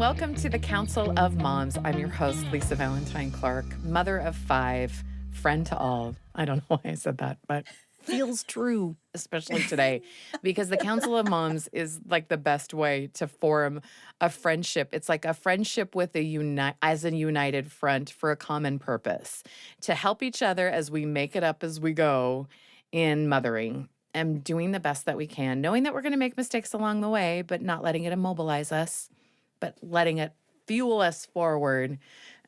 welcome to the Council of Moms. I'm your host, Lisa Valentine Clark, mother of 5, friend to all. I don't know why I said that, but feels true, especially today, because the Council of Moms is like the best way to form a friendship. It's like a friendship with a united front for a common purpose, to help each other as we make it up as we go in mothering and doing the best that we can, knowing that we're going to make mistakes along the way, but not letting it immobilize us, but letting it fuel us forward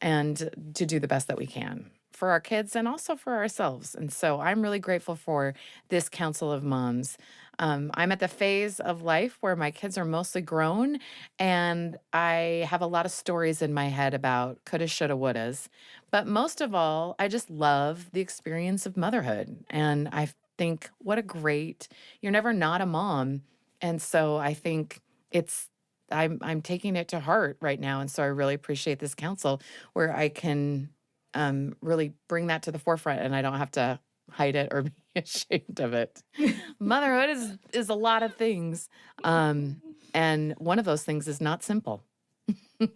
and to do the best that we can for our kids and also for ourselves. And so I'm really grateful for this Council of Moms. I'm at the phase of life where my kids are mostly grown, and I have a lot of stories in my head about coulda, shoulda, wouldas. But most of all, I just love the experience of motherhood. And I think, what a great, you're never not a mom. And so I think I'm taking it to heart right now. And so I really appreciate this council where I can really bring that to the forefront and I don't have to hide it or be ashamed of it. Motherhood is a lot of things. And one of those things is not simple.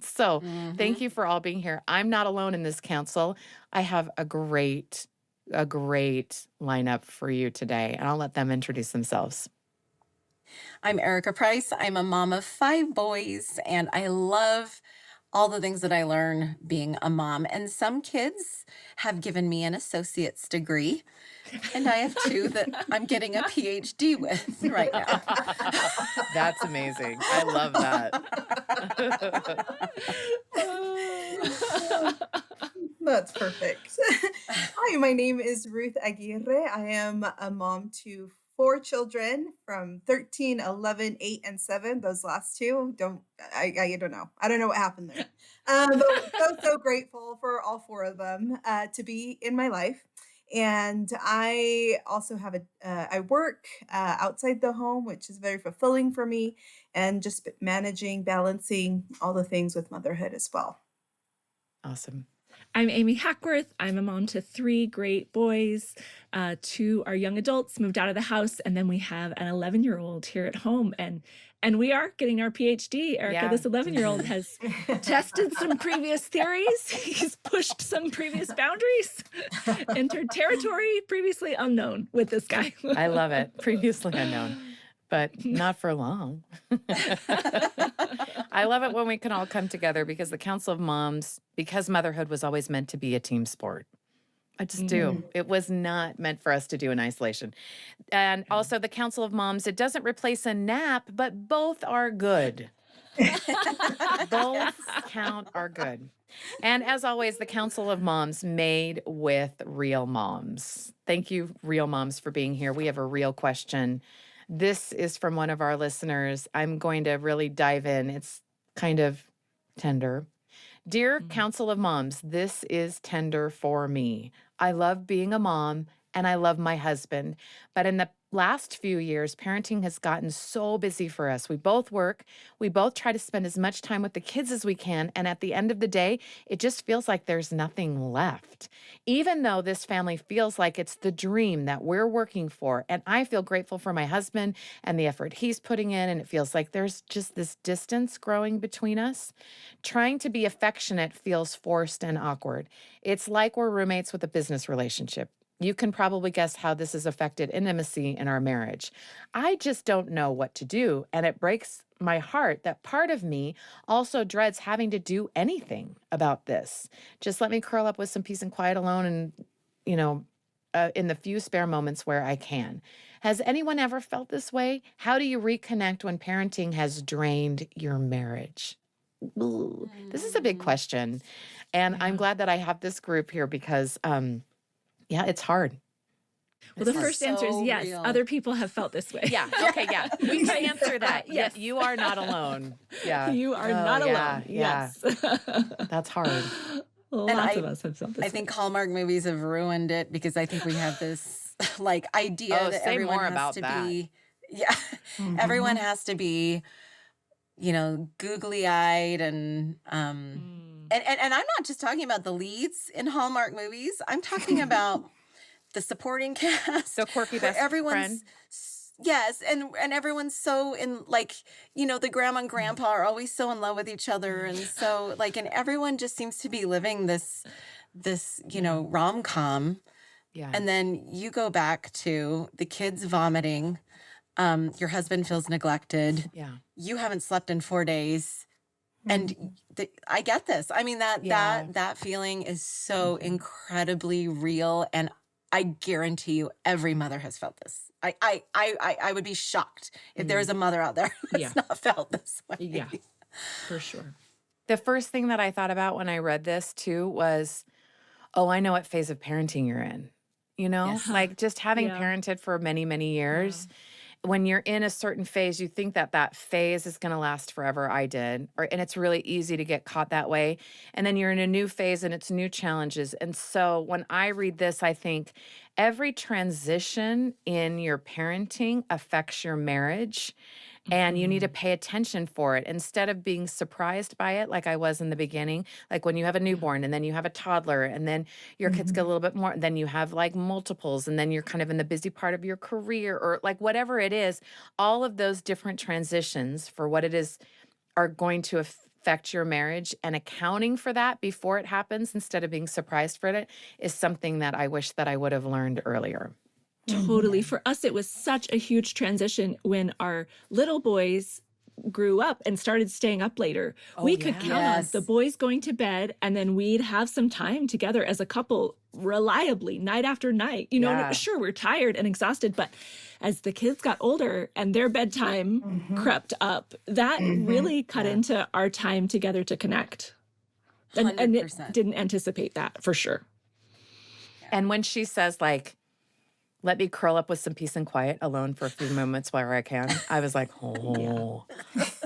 So thank you for all being here. I'm not alone in this council. I have a great lineup for you today, and I'll let them introduce themselves. I'm Erika Price. I'm a mom of 5 boys, and I love all the things that I learn being a mom. And some kids have given me an associate's degree, and I have 2 that I'm getting a PhD with right now. That's amazing. I love that. That's perfect. Hi, my name is Ruth Aguirre. I am a mom to 4 children from 13, 11, 8, and 7. Those last 2, I don't know. I don't know what happened there. But so grateful for all 4 of them to be in my life. And I also have I work outside the home, which is very fulfilling for me, and just managing, balancing all the things with motherhood as well. Awesome. I'm Amy Hackworth. I'm a mom to 3 great boys. 2 are young adults, moved out of the house, and then we have an 11-year-old here at home. And we are getting our PhD. Erika, this 11-year-old has tested some previous theories. He's pushed some previous boundaries, entered territory previously unknown with this guy. I love it. Previously unknown, but not for long. I love it when we can all come together because the Council of Moms, because motherhood was always meant to be a team sport. I just do. It was not meant for us to do in isolation. And also the Council of Moms, it doesn't replace a nap, but both are good. Both are good. And as always, the Council of Moms made with real moms. Thank you, real moms, for being here. We have a real question. This is from one of our listeners. I'm going to really dive in. It's kind of tender. Dear Council of Moms, this is tender for me. I love being a mom and I love my husband. But in the last few years, parenting has gotten so busy for us. We both work. We both try to spend as much time with the kids as we can. And at the end of the day, it just feels like there's nothing left. Even though this family feels like it's the dream that we're working for. And I feel grateful for my husband and the effort he's putting in. And it feels like there's just this distance growing between us. Trying to be affectionate feels forced and awkward. It's like we're roommates with a business relationship. You can probably guess how this has affected intimacy in our marriage. I just don't know what to do, and it breaks my heart that part of me also dreads having to do anything about this. Just let me curl up with some peace and quiet alone and, in the few spare moments where I can. Has anyone ever felt this way? How do you reconnect when parenting has drained your marriage? Ooh, this is a big question, and I'm glad that I have this group here because it's hard. Well, the first answer is yes. Real. Other people have felt this way. Yeah. Okay. Yeah. We can answer that. Yes. You are not alone. Yeah. You are not alone. Yeah. Yes. That's hard. Lots of us have felt this I way. think Hallmark movies have ruined it because I think we have this idea that say everyone more has about to that. be, everyone has to be, googly-eyed and I'm not just talking about the leads in Hallmark movies. I'm talking about the supporting cast. So quirky where best friend. Yes, and everyone's so in like, the grandma and grandpa are always so in love with each other, and so like, and everyone just seems to be living this, Yeah. rom-com. Yeah. And then you go back to the kids vomiting, your husband feels neglected, Yeah. you haven't slept in 4 days, and Mhm. I get this. I mean that Yeah. that feeling is so Mhm. incredibly real, and I guarantee you every mother has felt this. I would be shocked if there Mm. was a mother out there who Yeah. has not felt this Yeah, way. for sure. The first thing that I thought about when I read this too was, oh, I know what phase of parenting you're in. Yes. Like just having Yeah. parented for many, many Yeah. years, when you're in a certain phase, you think that that phase is going to last forever. I did. And it's really easy to get caught that way. And then you're in a new phase and it's new challenges. And so when I read this, I think every transition in your parenting affects your marriage. And you need to Mhm. pay attention for it instead of being surprised by it, like I was in the beginning. Like when you have a Yeah. newborn and then you have a toddler, and then your kids get a Mhm. little bit more, then you have like multiples, and then you're kind of in the busy part of your career or like whatever it is. All of those different transitions for what it is are going to affect your marriage, and accounting for that before it happens instead of being surprised for it is something that I wish that I would have learned earlier. Totally. Mhm. For us, it was such a huge transition when our little boys grew up and started staying up later. Oh, We could yeah. count on the Yes. boys going to bed, and then we'd have some time together as a couple reliably night after night. Yeah. Sure, we're tired and exhausted, but as the kids got older and their bedtime Mhm. crept up, that Mhm. really cut Yeah. into our time together to connect. And it 100%. didn't anticipate that for sure. Yeah. And when she says, like, let me curl up with some peace and quiet alone for a few moments while I can, I was like, Yeah. oh,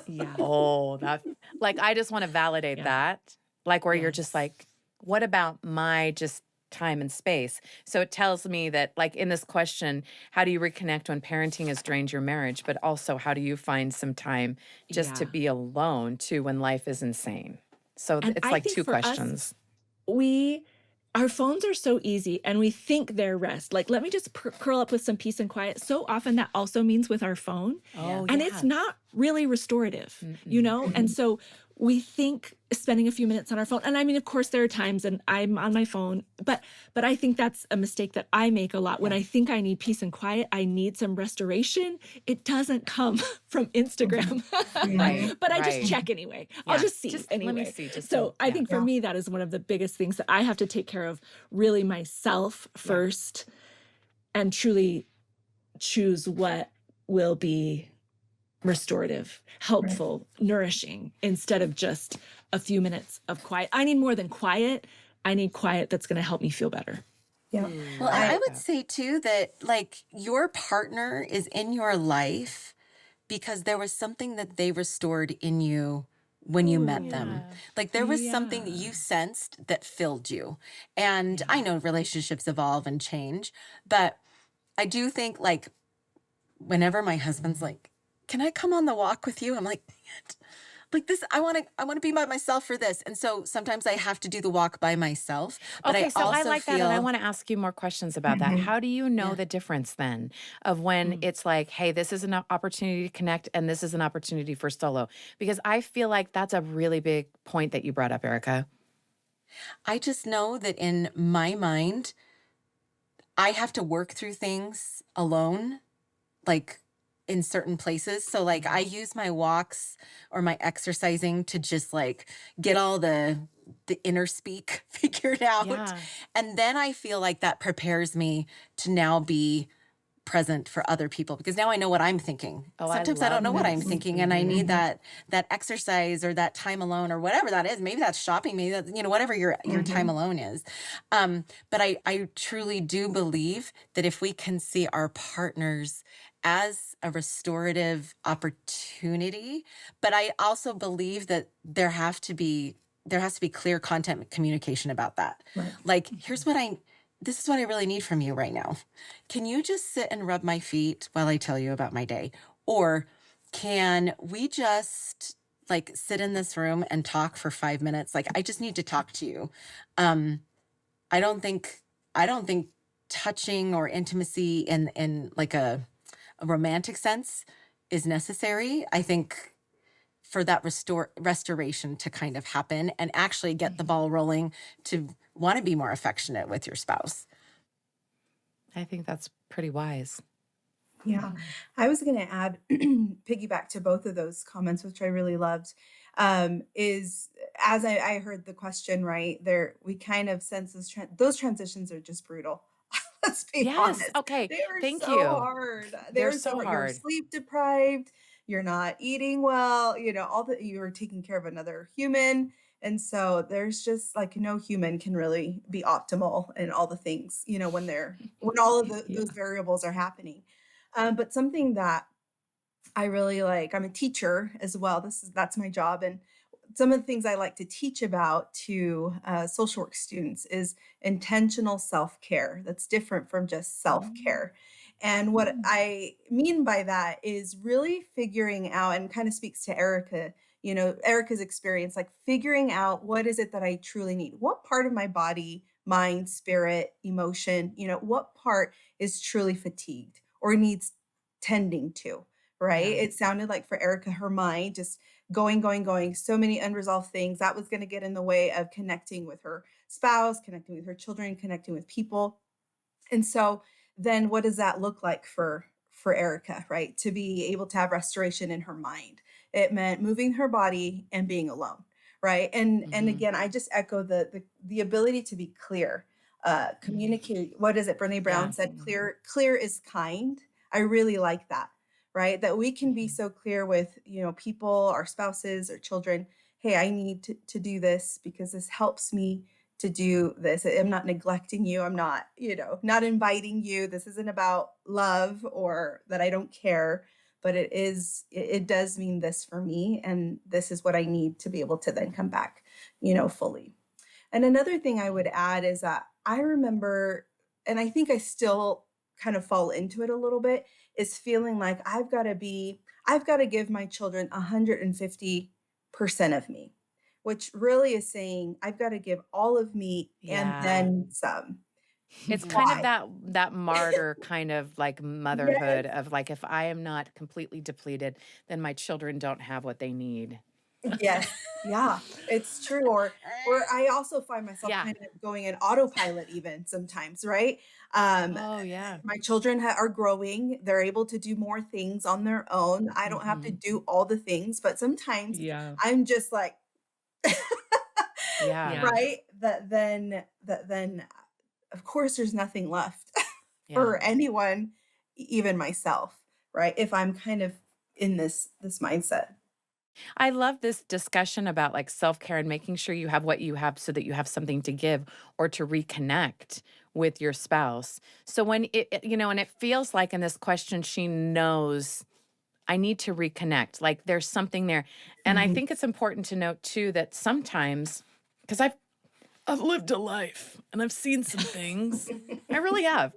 Yeah. oh, that, like, I just want to validate Yeah. that. Like, where you're just Yes. like, what about my just time and space? So it tells me that, like, in this question, how do you reconnect when parenting has drained your marriage? But also, how do you find some time just to Yeah. be alone too when life is insane? So And it's I like think two for us, questions. we our phones are so easy and we think they're rest. Like, let me just curl up with some peace and quiet. So often that also means with our phone, Oh, and it's yeah. not really restorative, Mm-mm. And Mhm. so we think spending a few minutes on our phone. And I mean, of course, there are times and I'm on my phone, but I think that's a mistake that I make a lot. When Yeah. I think I need peace and quiet, I need some restoration. It doesn't come from Mhm. Instagram, Right, Mhm. but I just right. check anyway. I'll Yeah. just see Just let me anyway. see. Just to, So I yeah. think for Yeah. me, that is one of the biggest things that I have to take care of, really myself Yeah. first, and truly choose what will be restorative, Right. helpful, nourishing, instead of just a few minutes of quiet. I need more than quiet. I need quiet that's going to help me feel better. Yeah. Well, I and I like I would that. say too that like your partner is in your life because there was something that they restored in you when you met them. Yeah. Like there was something that Yeah. you sensed that filled you. And I Yeah. know relationships evolve and change, but I do think like whenever my husband's like, "Can I come on the walk with you?" I'm like, "Dang it. Like this, I want to be by myself for this." And so sometimes I have to do the walk by myself, but Okay, I so I also like that, and I feel want to ask you more questions about that. Mhm. How do you know yeah. the difference then of when Mm. it's like, hey, this is an opportunity to connect, and this is an opportunity for solo? Because I feel like that's a really big point that you brought up, Erica. I just know that in my mind, I have to work through things alone, like in certain places. So like I Mhm. use my walks or my exercising to just like get all the inner speak figured out. Yeah. And then I feel like that prepares me to now be present for other people because now I know what I'm thinking. Oh, I Sometimes I don't love know what I'm this. Mhm. thinking and I Hmm. need Mhm. that exercise or that time alone or whatever that is. Maybe that's shopping, maybe that whatever your time Mhm. alone is. But I truly do believe that if we can see our partners as a restorative opportunity, but I also believe that there has to be clear content communication about that. Right. Like, Mhm. this is what I really need from you right now. Can you just sit and rub my feet while I tell you about my day? Or can we just like sit in this room and talk for 5 minutes? Like, I just need to talk to you. Um, I don't think, I don't think touching or intimacy in like a a romantic sense is necessary. I think for that restoration to kind of happen and actually get the ball rolling to want to be more affectionate with your spouse. I think that's pretty wise. Yeah, I was going to add, piggyback to both of those comments, which I really loved. Is as I heard the question right there, we kind of sense those transitions are just brutal. Let's be Yes. honest. Okay. They are Thank so you. hard. They're They're so so hard. You're hard. sleep deprived. You're not eating well. All that you're taking care of another human. And so there's just like no human can really be optimal in all the things, when all of Yeah. those variables are happening. But something that I really like, I'm a teacher as well. That's my job. And some of the things I like to teach about to social work students is intentional self-care. That's different from just Mm. self-care. And what Mm. I mean by that is really figuring out, and kind of speaks to Erica, Erica's experience, like figuring out what is it that I truly need? What part of my body, mind, spirit, emotion, what part is truly fatigued or needs tending to? Right? Yeah. It sounded like for Erica, her mind just going, going, going, so many unresolved things that was going to get in the way of connecting with her spouse, connecting with her children, connecting with people. And so then what does that look like for Erica, right? To be able to have restoration in her mind. It meant moving her body and being alone, right? And Hmm. again, I just echo the ability to be clear. Communicate, what is it? Brene Brown Yeah. said, Mm. clear is kind. I really like that, right? That we can be Mhm. so clear with, people, our spouses or children. Hey, I need to do this because this helps me to do this. I'm not neglecting you. I'm not, not inviting you. This isn't about love or that I don't care, but it does mean this for me. And this is what I need to be able to then come back, fully. And another thing I would add is that I remember, and I think I still kind of fall into it a little bit, is feeling like I've got to give my children 150% of me, which really is saying I've got to give all of me and Yeah. then some. It's kind of Why? that martyr kind of like Yes. motherhood of like, if I am not completely depleted, then my children don't have what they need. Yes. Yeah, it's true. Or I also find myself Yeah. kind of going in autopilot even sometimes, right? Um, Oh, yeah. my children are growing. They're able to do more things on their own. I don't have to Hmm. do all the things, but sometimes Yeah. I'm just like, Yeah. Yeah. right? That then of course there's nothing left Yeah. for anyone, even myself, right? If I'm kind of in this mindset. I love this discussion about like self care and making sure you have what you have so that you have something to give or to reconnect with your spouse. So when and it feels like in this question, she knows I need to reconnect. Like there's something there. And I Mhm. think it's important to note too that sometimes, because I've lived a life and I've seen some things. I really have.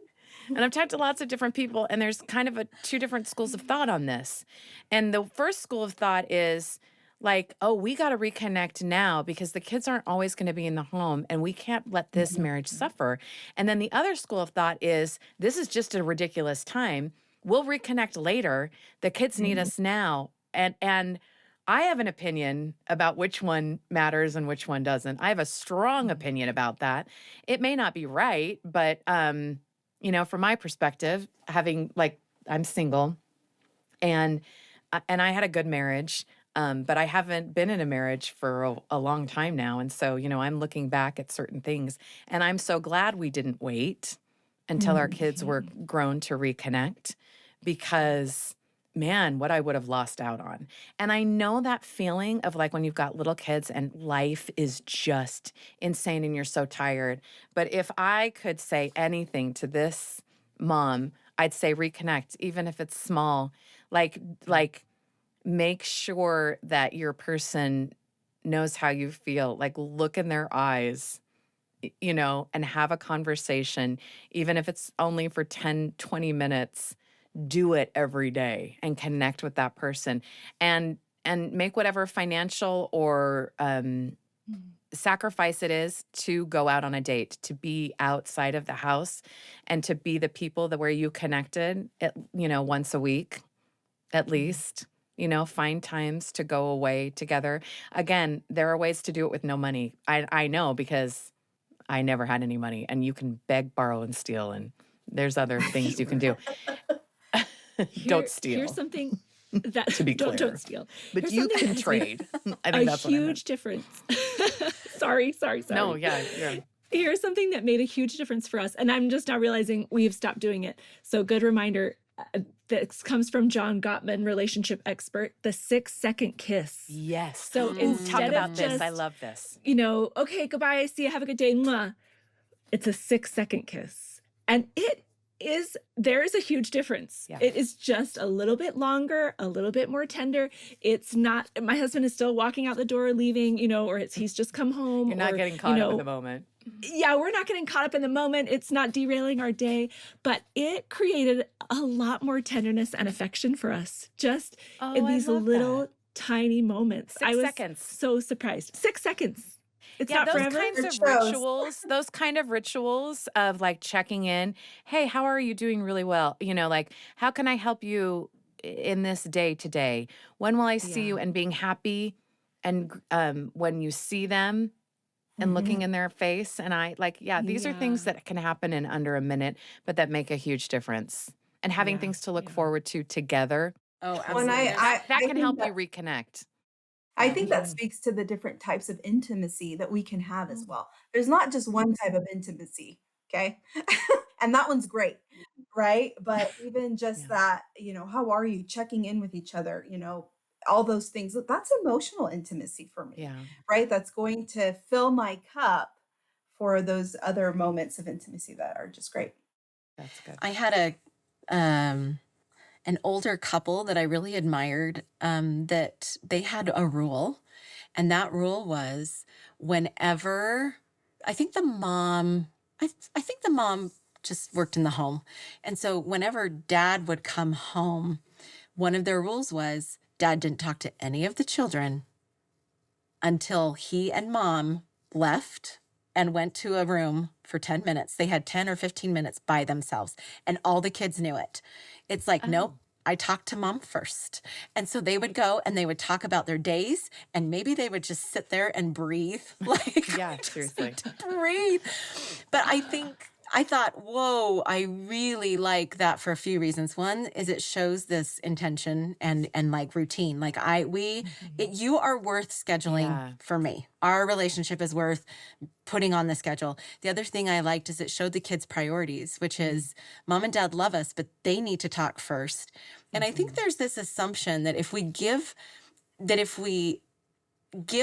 And I've talked to lots of different people, and there's kind of two different schools of thought on this. And the first school of thought is like, oh, we got to reconnect now because the kids aren't always going to be in the home and we can't let this Mhm. marriage suffer. And then the other school of thought is this is just a ridiculous time. We'll reconnect later. The kids need Mhm. us now. And I have an opinion about which one matters and which one doesn't. I have a strong opinion about that. It may not be right, but from my perspective, having like I'm single and and I had a good marriage, but I haven't been in a marriage for a long time now, and so I'm looking back at certain things, and I'm so glad we didn't wait until our Mhm. kids were grown to reconnect, because man, what I would have lost out on. And I know that feeling of like when you've got little kids and life is just insane and you're so tired. But if I could say anything to this mom, I'd say reconnect, even if it's small. Like make sure that your person knows how you feel. Like look in their eyes, and have a conversation, even if it's only for 10, 20 minutes. Do it every day and connect with that person and make whatever financial or sacrifice it is to go out on a date, to be outside of the house and to be the people that where you connected once a week at least, find times to go away together. Again, there are ways to do it with no money. I know because I never had any money, and you can beg, borrow, and steal, and there's other things you can do. Don't steal. Here's something that to be clear. don't steal. But Here's you something can that has trade. I made think a that's what I meant. huge difference. Sorry. No, yeah. Here's something that made a huge difference for us, and I'm just now realizing we've stopped doing it. So good reminder. This comes from John Gottman, relationship expert, the 6-second kiss. Yes. So Talk instead about of this. just, I love this. Okay, goodbye, see you, have a good day, mwah. It's a 6-second kiss. And there is a huge difference. Yeah. It is just a little bit longer, a little bit more tender. It's not, my husband is still walking out the door, leaving, or he's just come home. You're not getting caught up in the moment. Yeah, we're not getting caught up in the moment. It's not derailing our day, but it created a lot more tenderness and affection for us just in these little tiny moments. 6 I was seconds. so surprised. 6 seconds. It's not those forever. kind of rituals of like checking in. Hey, how are you doing? Really well. Like, how can I help you in this day today? When will I see you? And being happy. And when you see them and looking in their face. And these are things that can happen in under a minute, but that make a huge difference. And having things to look forward to together. Oh, When absolutely. That can think help you that- reconnect. I think that speaks to the different types of intimacy that we can have as well. There's not just one type of intimacy, okay? And that one's great, right? But even just that, how are you checking in with each other, all those things. That's emotional intimacy for me, Yeah. right? That's going to fill my cup for those other moments of intimacy that are just great. That's good. I had an older couple that I really admired, that they had a rule, and that rule was whenever I think the mom just worked in the home. And so whenever dad would come home, one of their rules was dad didn't talk to any of the children until he and mom left and went to a room for 10 minutes. They had 10 or 15 minutes by themselves, and all the kids knew it. It's like, nope, I talked to mom first. And so they would go and they would talk about their days, and maybe they would just sit there and breathe. Yeah, seriously. Breathe. But I thought, whoa, I really like that for a few reasons. One is it shows this intention and like routine. Like you are worth scheduling for me. Our relationship is worth putting on the schedule. The other thing I liked is it showed the kids priorities, which is mom and dad love us, but they need to talk first. And I think there's this assumption that if we give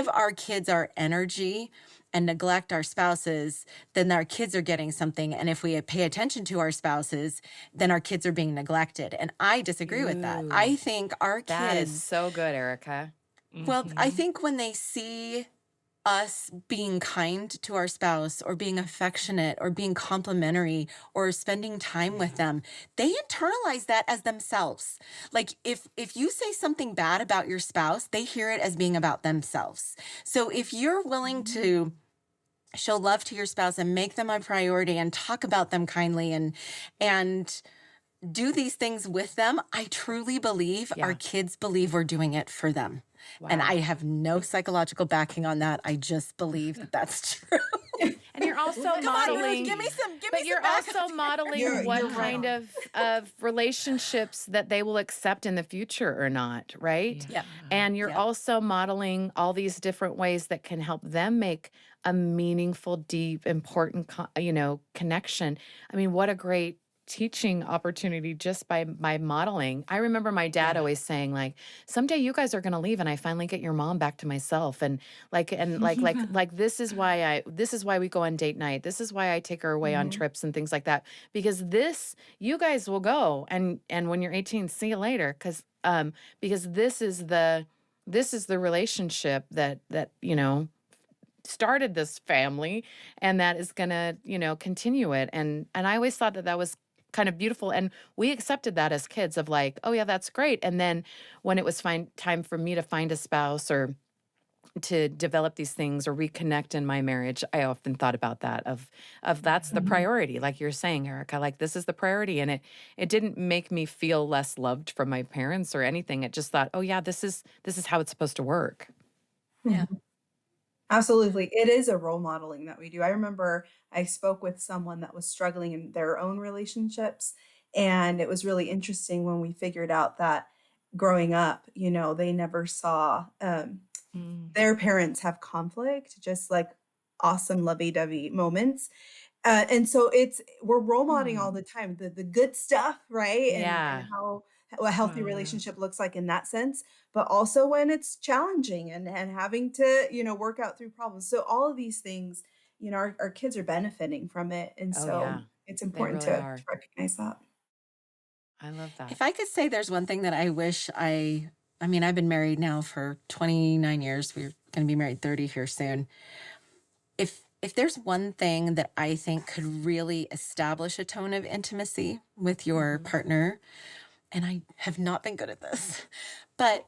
our kids our energy and neglect our spouses, then our kids are getting something. And if we pay attention to our spouses, then our kids are being neglected. And I disagree with that. I think our kids... That is so good, Erika. Well, I think when they see us being kind to our spouse or being affectionate or being complimentary or spending time with them, they internalize that as themselves. Like if you say something bad about your spouse, they hear it as being about themselves. So if you're willing to show love to your spouse and make them a priority and talk about them kindly and do these things with them, I truly believe our kids believe we're doing it for them. Wow. And I have no psychological backing on that. I just believe that that's true. And you're also modeling. Give me some you're also modeling what kind of relationships that they will accept in the future or not, right? Yeah. And you're also modeling all these different ways that can help them make a meaningful, deep, important, connection. I mean, what a great teaching opportunity just by modeling. I remember my dad always saying, like, someday you guys are going to leave and I finally get your mom back to myself. And like this is why we go on date night. This is why I take her away on trips and things like that, because you guys will go and when you're 18, see you later. Because this is the relationship that started this family and that is going to, continue it. And I always thought that was kind of beautiful. And we accepted that as kids of like, oh yeah, that's great. And then when it was time for me to find a spouse or to develop these things or reconnect in my marriage, I often thought about that of that's the priority, like you're saying, Erica, like this is the priority. And it didn't make me feel less loved from my parents or anything. It just thought, oh yeah, this is how it's supposed to work. Yeah. Absolutely. It is a role modeling that we do. I remember I spoke with someone that was struggling in their own relationships, and it was really interesting when we figured out that growing up, they never saw Mm. their parents have conflict, just like awesome lovey-dovey moments. And so we're role modeling all the time, the good stuff, right? And Yeah. how what a healthy Yeah. relationship looks like in that sense, but also when it's challenging and having to, work out through problems. So all of these things, our kids are benefiting from it. And Oh so yeah. it's They important really to are. recognize that. I love that. If I could say there's one thing that I wish I mean, I've been married now for 29 years. We're going to be married 30 here soon. If there's one thing that I think could really establish a tone of intimacy with your partner, and I have not been good at this, but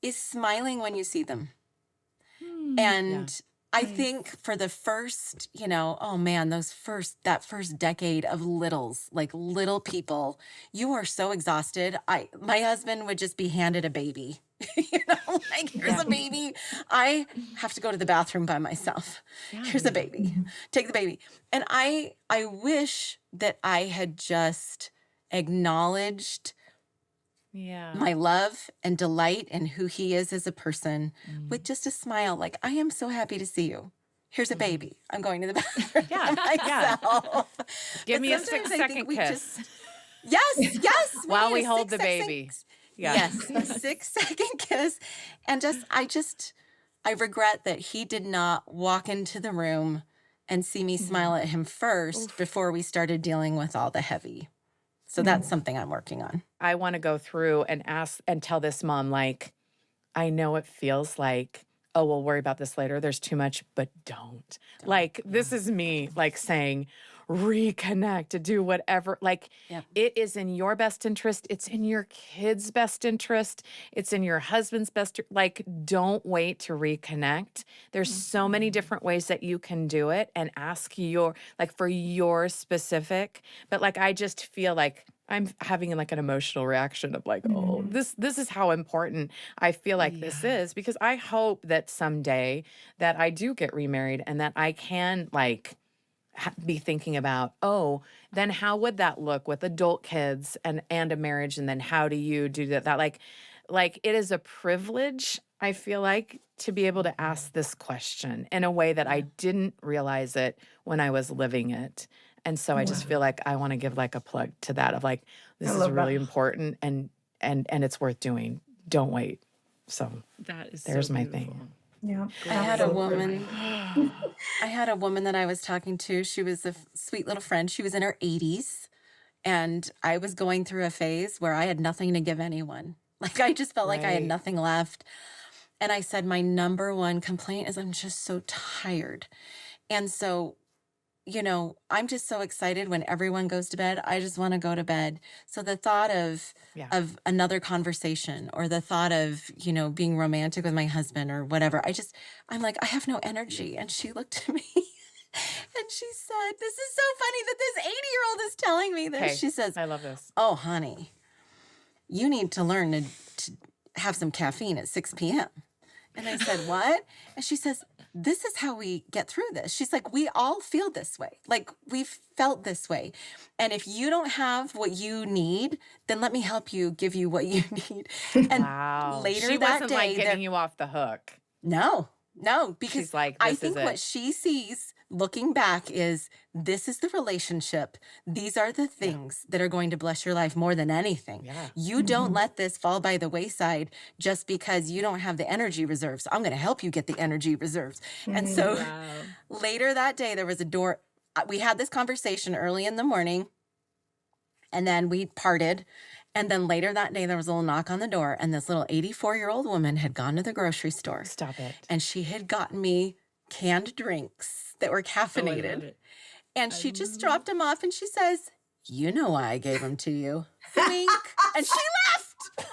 is smiling when you see them. Yeah. And I Nice. think for the first, oh man, that first decade of littles, like little people, you are so exhausted. My husband would just be handed a baby. Like here's a baby. I have to go to the bathroom by myself. Yeah, Here's a yeah. baby. Take the baby. And I wish that I had just acknowledged Yeah. my love and delight in who he is as a person with just a smile. Like, I am so happy to see you. Here's a baby. I'm going to the bathroom Yeah, by yeah. myself. Give But me a sometimes I 6-second think we kiss yes. while need we a hold the 6-second baby. Yeah. Yes, a 6-second kiss. And I regret that he did not walk into the room and see me smile at him first before we started dealing with all the heavy. So that's something I'm working on. I want to go through and ask and tell this mom, like, I know it feels like, oh, we'll worry about this later. There's too much, but don't. Like, this is me, like, saying, reconnect, do whatever. Like, Yep. it is in your best interest. It's in your kid's best interest. It's in your husband's best. Like, don't wait to reconnect. There's so many different ways that you can do it and ask for your specific. But, like, I just feel like I'm having like an emotional reaction of like, oh, this is how important I feel like this is, because I hope that someday that I do get remarried and that I can like be thinking about, oh, then how would that look with adult kids and a marriage, and then how do you do that like it is a privilege, I feel like, to be able to ask this question in a way that I didn't realize it when I was living it. And so I just feel like I want to give like a plug to that of like, this I is love that. really important and it's worth doing. Don't wait. So That is there's so my beautiful. thing. Yeah. I had a Absolutely. woman that I was talking to. She was a sweet little friend. She was in her 80s. And I was going through a phase where I had nothing to give anyone. Like, I just felt like I had Right. nothing left. And I said, my number one complaint is I'm just so tired. And so, I'm just so excited when everyone goes to bed. I just want to go to bed. So the thought of Yeah. another conversation, or the thought of, being romantic with my husband or whatever, I'm like, I have no energy. And she looked at me and she said, this is so funny that this 80-year-old is telling me this. Okay. She says, I love this. oh, honey, you need to learn to have some caffeine at 6 p.m. And I said, what? And she says, this is how we get through this. She's like, we all feel this way. Like, we've felt this way. And if you don't have what you need, then let me help you give you what you need. And Wow. later She that wasn't day, like getting you off the hook. no, because She's like, I this is think what it. she sees looking back is, this is the relationship. These are the things that are going to bless your life more than anything. Yeah. You don't let this fall by the wayside just because you don't have the energy reserves. I'm going to help you get the energy reserves. And so Wow. later that day, there was a door. We had this conversation early in the morning, and then we parted. And then later that day, there was a little knock on the door, and this little 84-year-old woman had gone to the grocery store. Stop it. And she had gotten me canned drinks that were Oh, I caffeinated. love it. And she just dropped them off, and she says, you know why I gave them to you. Wink. And she left.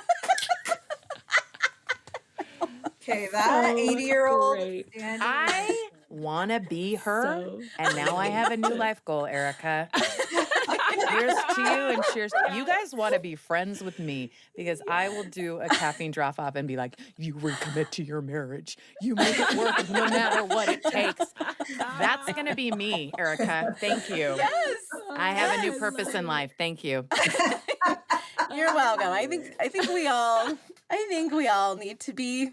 Okay, that So 80-year-old great. standing I want to be her. So And now I have a new life goal, Erica. Cheers to you and cheers. You guys want to be friends with me because I will do a caffeine drop off and be like, you recommit to your marriage. You make it work no matter what it takes. That's going to be me, Erica. Thank you. Yes. I have a new Yes. purpose in life. Thank you. You're welcome. I think we all need to be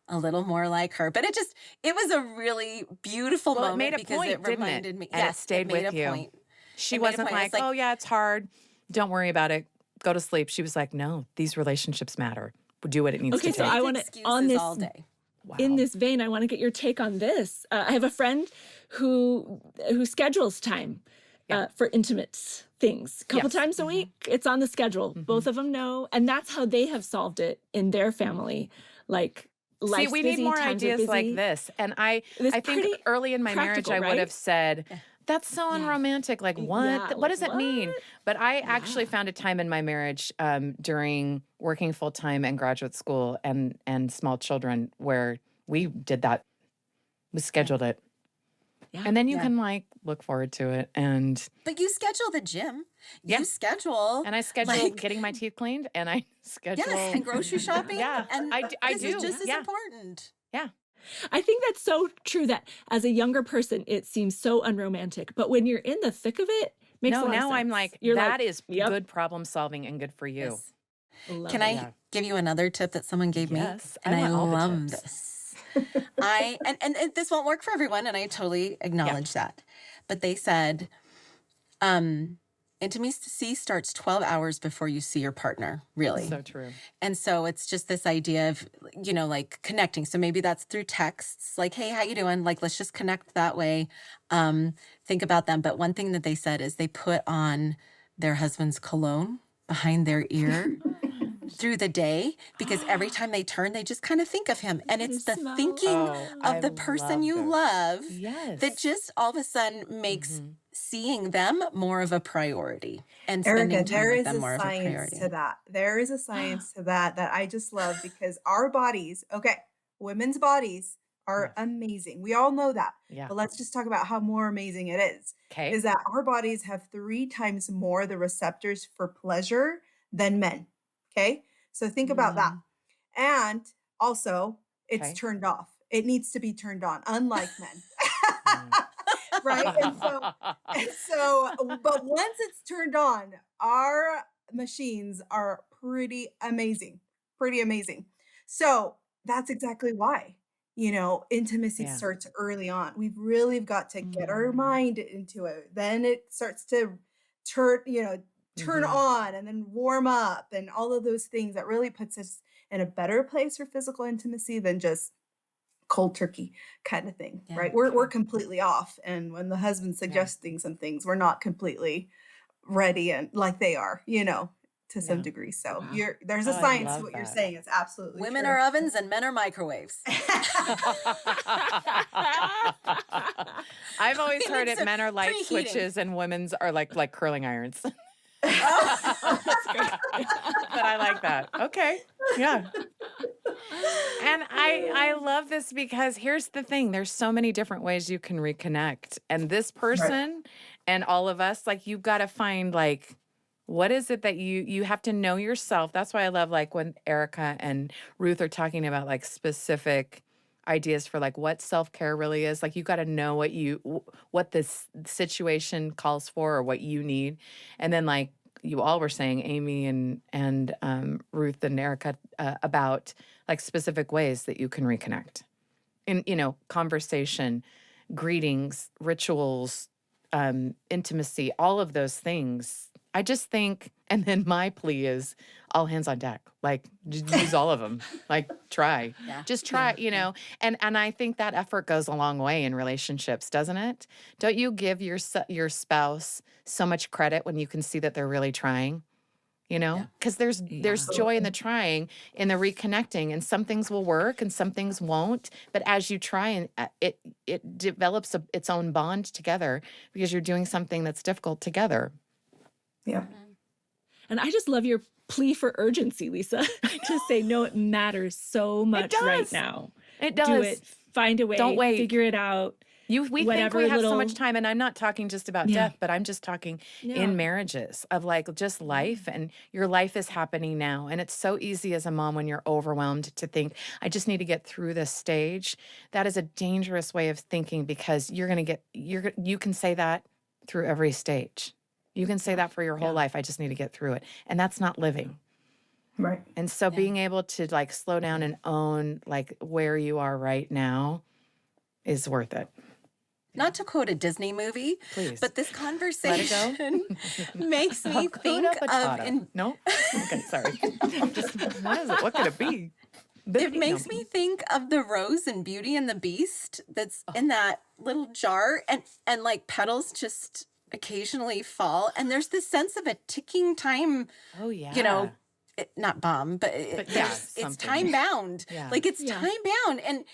a little more like her. But it was a really beautiful Well, it moment made a because point, it didn't it? reminded me. And it Yes, stayed made with a you. point. She It made a wasn't point. like, It's like, oh, yeah, it's hard. Don't worry about it. Go to sleep. She was like, no, these relationships matter. Do what it needs Okay, to so take. I make wanna- excuses on this- all day. Wow. in this vein, I want to get your take on this. I have a friend who schedules time Yeah. for intimate things. A couple Yes. times a week, it's on the schedule. Both of them know, and that's how they have solved it in their family. Like, See, life's we busy, need more times are ideas like busy. this. And I It's think pretty early in my marriage, practical, I would right? have said, that's so Yeah. unromantic. Like, what? Yeah, What like, does it mean? what? But I actually Yeah. found a time in my marriage during working full time and graduate school and small children where we did that. We scheduled it. Yeah. And then you Yeah. can like look forward to it. And But you schedule the gym. Yeah. You schedule. I schedule like, getting my teeth cleaned and I schedule. Yes, and grocery shopping. Yeah, And I this do. is just as Yeah. important. I think that's so true that as a younger person, it seems so unromantic. But when you're in the thick of it, makes a No, lot of now I'm sense. like, You're that like, is yep. good problem solving and good for you. Yes. Love Can it. I Yeah. give you another tip that someone gave me? Yes, And I I want all the love tips. this. And this won't work for everyone, and I totally acknowledge that. But they said, intimacy starts 12 hours before you see your partner, really. So true. And so it's just this idea of, like connecting. So maybe that's through texts, like, hey, how you doing? Like, let's just connect that way. Think about them. But one thing that they said is they put on their husband's cologne behind their ear through the day, because every time they turn, they just kind of think of him. And it's the smell. thinking Oh, I of the person love you this. love Yes. that just all of a sudden makes Mhm. seeing them more of a priority and spending Erica, time there with is them a more of a science priority. to that. There is a science to that I just love because our bodies, okay, women's bodies are amazing. We all know that. Yeah. But let's just talk about how more amazing it is. Okay. Is that our bodies have 3 times more the receptors for pleasure than men. Okay? So think about that. And also, it's Okay. turned off. It needs to be turned on, unlike men. Mm. Right? But once it's turned on, our machines are pretty amazing. Pretty amazing. So that's exactly why, intimacy Yeah. starts early on. We've really got to get our mind into it. Then it starts to turn, turn Mhm. on and then warm up and all of those things that really puts us in a better place for physical intimacy than just cold turkey kind of thing, Yeah. right? We're completely off. And when the husband's suggesting some things, we're not completely ready and like they are, to some Yeah. degree. So Wow. there's a Oh, I science to love what you're that. saying. It's absolutely Women true. are ovens and men are microwaves. I've always heard It's it. a Men are light preheating. switches and women's are like curling irons. But I like that. Okay. Yeah. And I love this because here's the thing. There's so many different ways you can reconnect. And this person and all of us, like you've got to find like what is it that you have to know yourself. That's why I love like when Erica and Ruth are talking about like specific ideas for like what self-care really is. Like you got to know what this situation calls for or what you need. And then like you all were saying, Amy and Ruth and Erica, about like specific ways that you can reconnect in, conversation, greetings, rituals, intimacy, all of those things. I just think, and then my plea is all hands on deck. Like just use all of them. Like try, Yeah. just try, and I think that effort goes a long way in relationships, doesn't it? Don't you give your spouse so much credit when you can see that they're really trying? Because there's joy in the trying, in the reconnecting, and some things will work and some things won't. But as you try, and it develops its own bond together because you're doing something that's difficult together. Yeah. And I just love your plea for urgency, Lisa, to say, no, it matters so much right does. now. It do does. it, find a way, Don't wait. figure it out. We think Whatever we have so little- much time, and I'm not talking just about Yeah. death, but I'm just talking Yeah. in marriages of like just life, and your life is happening now. And it's so easy as a mom when you're overwhelmed to think, I just need to get through this stage. That is a dangerous way of thinking because you can say that through every stage. You can say that for your whole Yeah. life. I just need to get through it. And that's not living. Right. And so being able to like slow down and own like where you are right now is worth it. Not to quote a Disney movie, Please. but this Let it conversation makes me think Hakuna of Matata. No? Okay, sorry. Just, what is it? What could it be? it makes me think of the rose in Beauty and the Beast that's in that little jar, and like petals just occasionally fall, and there's this sense of a ticking time, Oh, yeah. you know, not bomb, but, yeah, it's something. time bound. Yeah. Like it's Yeah. time bound,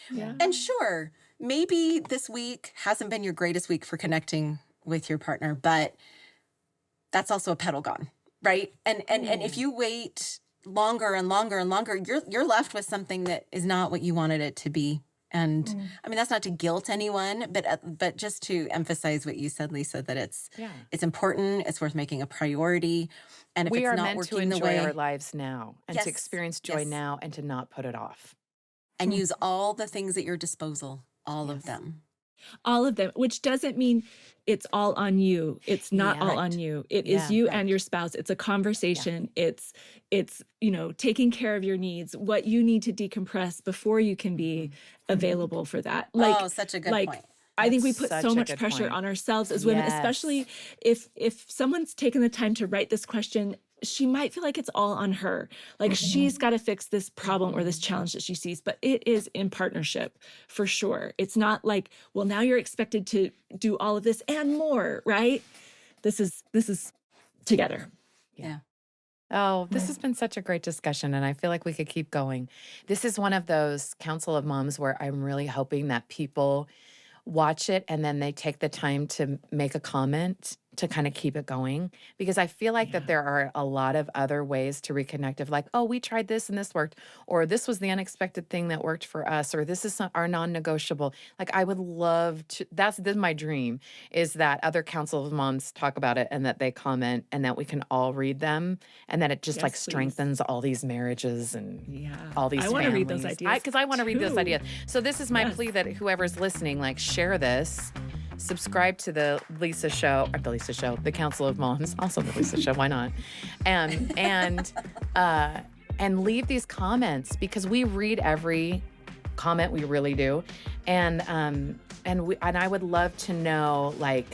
and sure, maybe this week hasn't been your greatest week for connecting with your partner, but that's also a petal gone, right? And if you wait longer and longer and longer, you're left with something that is not what you wanted it to be. And I mean, that's not to guilt anyone, but just to emphasize what you said, Lisa, that it's important, it's worth making a priority, and if We it's are not meant to working the enjoy way, our lives now and to Yes, experience joy yes. now and to not put it off. and use all the things at your disposal, all of Yes. them. All of them, which doesn't mean it's all on you. It's not Yeah. all Right. on you. It is Yeah. you Right. and your spouse. It's a conversation. It's taking care of your needs, what you need to decompress before you can be available for that. Like, Oh, such a good like point. I think we That's put such so a much good pressure point. on ourselves as women, Yes. especially if someone's taken the time to write this question, she might feel like it's all on her. Like she's got to fix this problem or this challenge that she sees, but it is in partnership for sure. It's not like, well, now you're expected to do all of this and more, right? This is together. Yeah. Oh, this has been such a great discussion, and I feel like we could keep going. This is one of those Council of Moms where I'm really hoping that people watch it and then they take the time to make a comment to kind of keep it going. Because I feel like that there are a lot of other ways to reconnect of like, oh, we tried this and this worked, or this was the unexpected thing that worked for us, or this is our non-negotiable. Like I would love to, this is my dream, is that other Council of Moms talk about it and that they comment and that we can all read them and that it just like Yes, please. strengthens all these marriages and Yeah. all these I want to read those families. ideas. Because I want to read this too. idea. So this is my Yes. plea that whoever's listening, like share this, subscribe to the Lisa Show, or the Lisa Show, the Council of Moms, also the Lisa Show, why not? And leave these comments because we read every comment, we really do. And I would love to know like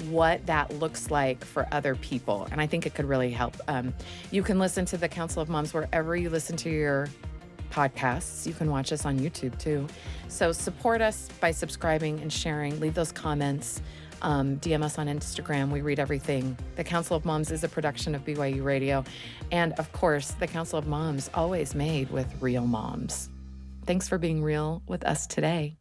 what that looks like for other people. And I think it could really help. You can listen to the Council of Moms wherever you listen to your podcasts. You can watch us on YouTube too. So support us by subscribing and sharing. Leave those comments. DM us on Instagram. We read everything. The Council of Moms is a production of BYU Radio. And of course, the Council of Moms, always made with real moms. Thanks for being real with us today.